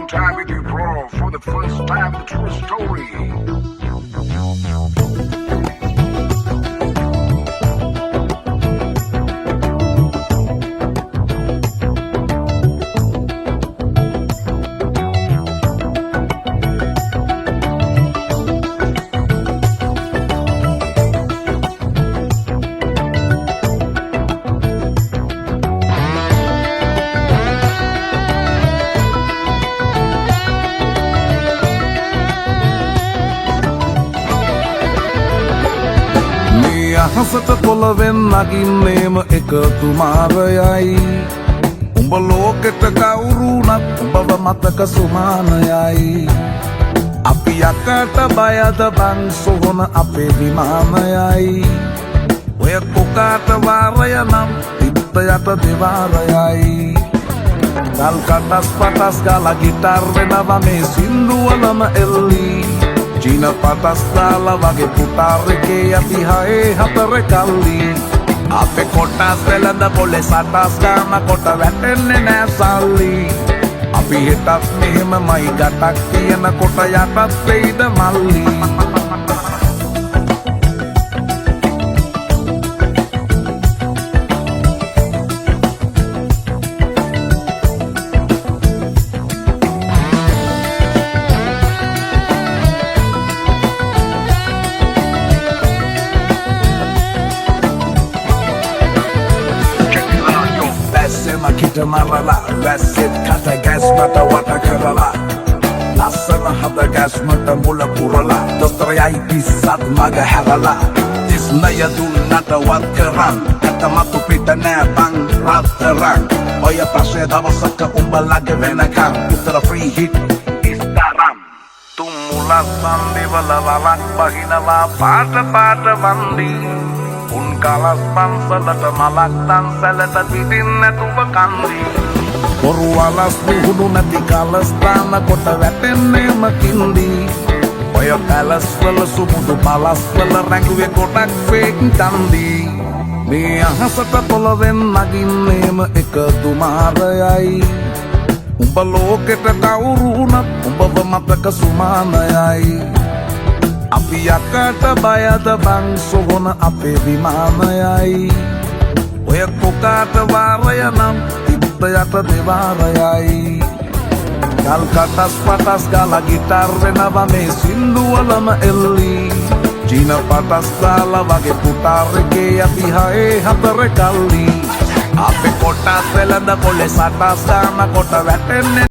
time with you, bro. For the first time, the true story. අහසට පොළවෙන් නගින්නේම එකතුමාරයයි උඹ ලෝකෙට කවුරුනත් උඹව මතක සුමානයයි අපි යකට බයද බං සොහොන අපේ විමානයයි ඔය කොකාට වාරය නම් තිත්ත යට දෙවාරයයි ගල් කටස් පටස් ගාලා ගිටාර් වෙනවා මේ සින්දුවලම එල්ලී චීන පටස් දාලා වගේ පුතාරකේ අපි හයේ හතර කල්ලි අපේ කොටස් වෙලඳ පොලේ සටස් ගාන කොට වැටෙන්නේ නෑ සල්ලි අපි හිතත් මෙහෙමමයි ගටක් තියෙන කොට යටත් වෙයිද මල්ලි Kita marala, වැස්සෙත් කට ගැස් මට වට කරලා ලස්සන හද ගැස් මට මුල පුරලා දොස්තරයයි පිස්සත් මග හැරලා තිස්නය දුන්නට වත් කරන් ඇත මතු පිට නෑ බං රත්තරන් ඔය පස්සේ දවසක උඹලගේ වෙනකම් උතර ෆ්‍රී හිට් ඉස්තරම් තුම් මුලස් සන්දිවල වලක් බහිනවා පාට පාට වන්දි උන් කලස් පන්සලට මලක් තන්සලට පිටින් නැතුව කන්දි බොරු වලස් විහුණු නැති කලස් තාන කොට වැටෙන්නේම කින්දි ඔය පැලස් වල සුමුදු පලස් වල රැඟුවේ ගොඩක් ෆේක් කන්දි මේ අහසට පොළවෙන් නගින්නේම එකතුමාරයයි උඹ ලෝකෙට කවුරුනත් උඹව මතක සුමානයයි අපි යකට බයද බං සොහොන අපේ විමානයයි ඔය කොකාට වාරය නම් තිත්ත යට දෙවාරයයි ගල් කටස් පටස් ගාලා ගිටාර් වෙනවා මේ සින්දුවලම එල්ලී චීන පටස් දාලා වගේ පුතාරකේ අපි හයේ හතර කල්ලි අපේ කොටස් වෙලඳ පොලේ සටස් ගාන කොට වැටෙන්නේ